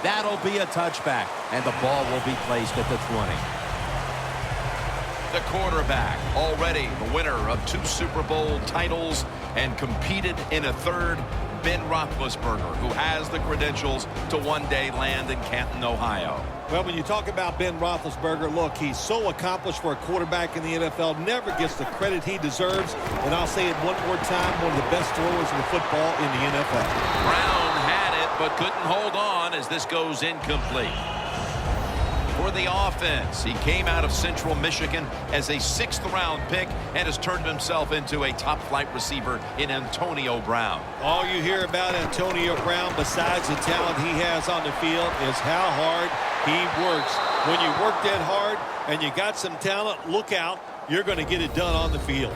That'll be a touchback, and the ball will be placed at the 20. The quarterback, already the winner of 2 Super Bowl titles and competed in a third, Ben Roethlisberger, who has the credentials to one day land in Canton, Ohio. Well, when you talk about Ben Roethlisberger, look, he's so accomplished for a quarterback in the NFL, never gets the credit he deserves. And I'll say it one more time, one of the best throwers in football in the NFL. Brown had it, but couldn't hold on as this goes incomplete. For the offense, he came out of Central Michigan as a 6th-round pick and has turned himself into a top-flight receiver in Antonio Brown. All you hear about Antonio Brown, besides the talent he has on the field, is how hard he works. When you work that hard and you got some talent, look out, you're going to get it done on the field.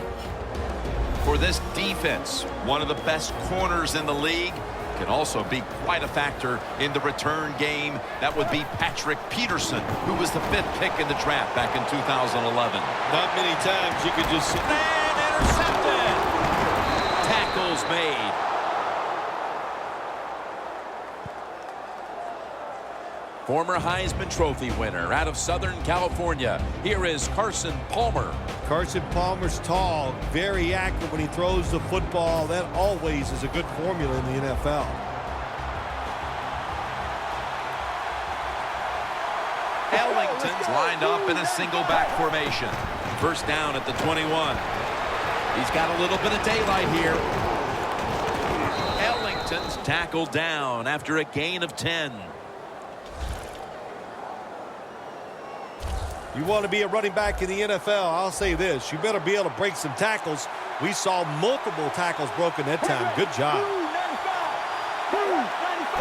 For this defense, one of the best corners in the league, can also be quite a factor in the return game. That would be Patrick Peterson, who was the 5th pick in the draft back in 2011. Not many times you could just... And intercepted! Tackles made. Former Heisman Trophy winner out of Southern California. Here is Carson Palmer. Carson Palmer's tall, very accurate when he throws the football. That always is a good formula in the NFL. Ellington's lined up in a single back formation. First down at the 21. He's got a little bit of daylight here. Ellington's tackled down after a gain of 10. You want to be a running back in the NFL, I'll say this. You better be able to break some tackles. We saw multiple tackles broken that time. Good job.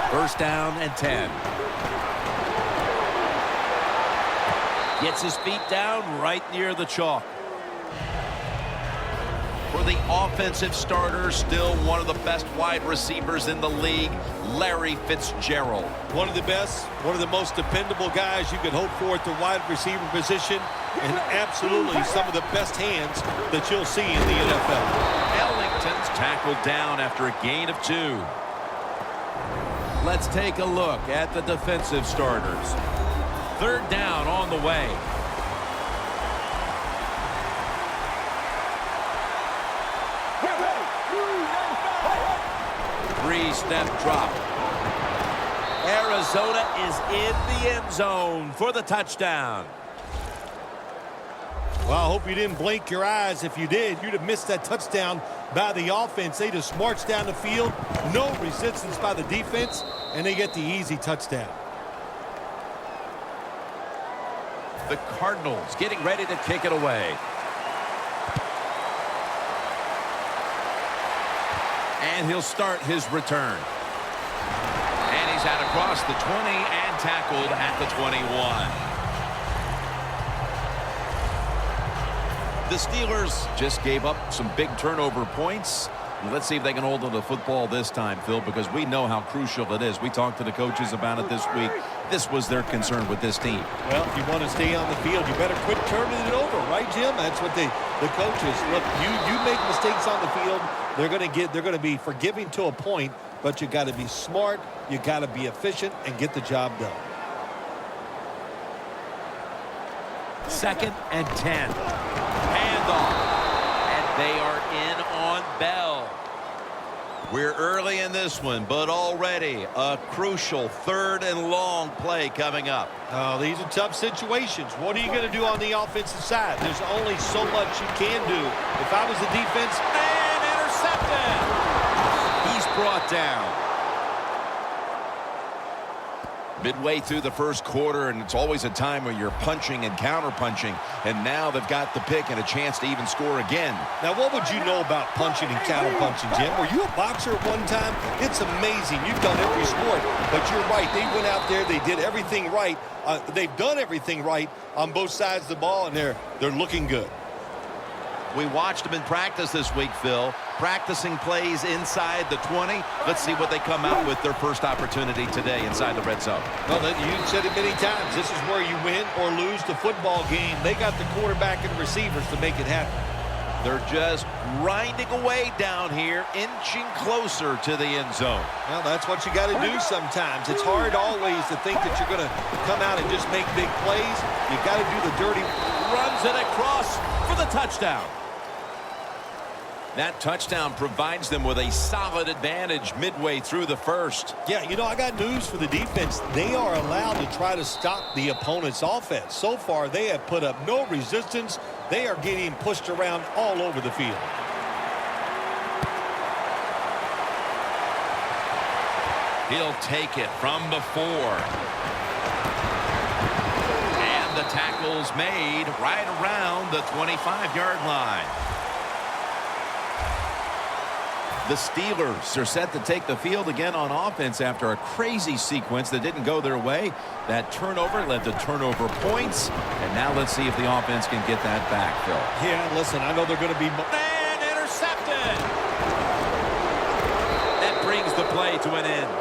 First down and 10. Gets his feet down right near the chalk. For the offensive starter, still one of the best wide receivers in the league, Larry Fitzgerald. One of the best, one of the most dependable guys you could hope for at the wide receiver position, and absolutely some of the best hands that you'll see in the NFL. Ellington's tackled down after a gain of 2. Let's take a look at the defensive starters. Third down on the way. Three-step drop. Arizona is in the end zone for the touchdown. Well, I hope you didn't blink your eyes. If you did, you'd have missed that touchdown by the offense. They just marched down the field, no resistance by the defense, and they get the easy touchdown. The Cardinals getting ready to kick it away. And he'll start his return. And he's out across the 20 and tackled at the 21. The Steelers just gave up some big turnover points. Let's see if they can hold on to the football this time, Phil, because we know how crucial it is. We talked to the coaches about it this week. This was their concern with this team. Well, if you want to stay on the field, you better quit turning it over, right, Jim? That's what the coaches look. You make mistakes on the field, they're going to be forgiving to a point, but you got to be smart, you got to be efficient, and get the job done. 2nd and 10. Handoff. And they are in on Bell. We're early in this one, but already a crucial 3rd and long play coming up. Oh, these are tough situations. What are you going to do on the offensive side? There's only so much you can do. If I was the defense, And intercepted. He's brought down. Midway through the first quarter, and it's always a time where you're punching and counter-punching, and now they've got the pick and a chance to even score again. now what would you know about punching and counter-punching, Jim? Were you a boxer at one time? It's amazing. You've done every sport, but you're right. They went out there, they did everything right. They've done everything right on both sides of the ball, and they're looking good. We watched them in practice this week, Phil, practicing plays inside the 20. Let's see what they come out with their first opportunity today inside the red zone. Well, you said it many times. This is where you win or lose the football game. They got the quarterback and receivers to make it happen. They're just grinding away down here, inching closer to the end zone. Well, that's what you got to do sometimes. It's hard always to think that you're going to come out and just make big plays. You got to do the dirty. Runs it across for the touchdown. That touchdown provides them with a solid advantage midway through the first. Yeah, you know, I got news for the defense. They are allowed to try to stop the opponent's offense. So far, they have put up no resistance. They are getting pushed around all over the field. He'll take it from the 4. And the tackle's made right around the 25-yard line. The Steelers are set to take the field again on offense after a crazy sequence that didn't go their way. That turnover led to turnover points. And now let's see if the offense can get that back, Phil. Yeah, listen, I know they're going to be... And intercepted. That brings the play to an end.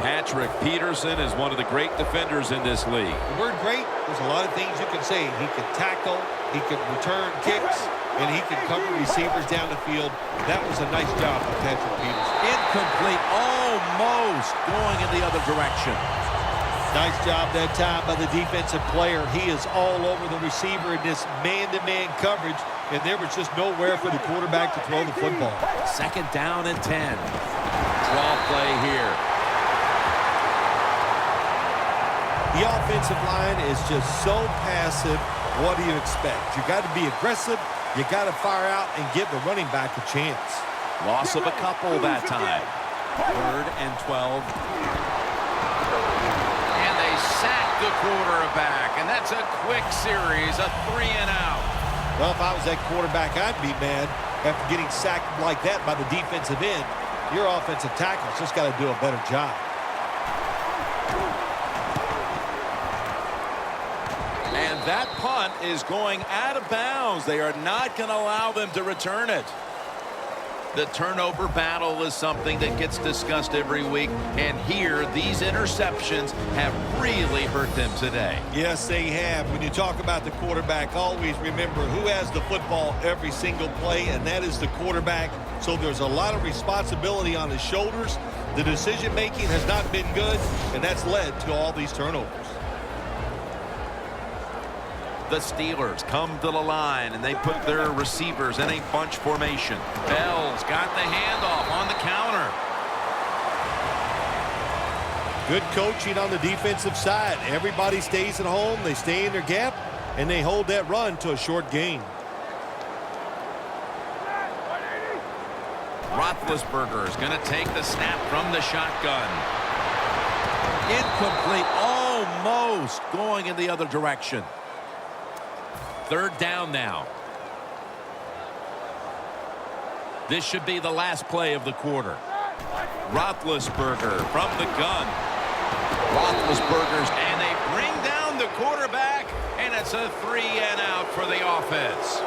Patrick Peterson is one of the great defenders in this league. The word great, there's a lot of things you can say. He can tackle, he can return kicks, and he can cover receivers down the field. That was a nice job by Patrick Peterson. Incomplete, almost going in the other direction. Nice job that time by the defensive player. He is all over the receiver in this man-to-man coverage, and there was just nowhere for the quarterback to throw the football. 2nd down and 10. Draw play here. The offensive line is just so passive. What do you expect? You got to be aggressive. You got to fire out and give the running back a chance. Loss of a couple that time. 3rd and 12. And they sack the quarterback. And that's a quick series, a 3-and-out. Well, if I was that quarterback, I'd be mad after getting sacked like that by the defensive end. Your offensive tackle's just got to do a better job. And that punt is going out of bounds. They are not going to allow them to return it. The turnover battle is something that gets discussed every week. And here, these interceptions have really hurt them today. Yes, they have. When you talk about the quarterback, always remember who has the football every single play, and that is the quarterback. So there's a lot of responsibility on his shoulders. The decision-making has not been good, and that's led to all these turnovers. The Steelers come to the line, and they put their receivers in a bunch formation. Bell's got the handoff on the counter. Good coaching on the defensive side. Everybody stays at home. They stay in their gap, and they hold that run to a short gain. Roethlisberger is going to take the snap from the shotgun. Incomplete, almost going in the other direction. 3rd down now. This should be the last play of the quarter. Roethlisberger from the gun. Roethlisberger's, And they bring down the quarterback, and it's a 3-and-out for the offense.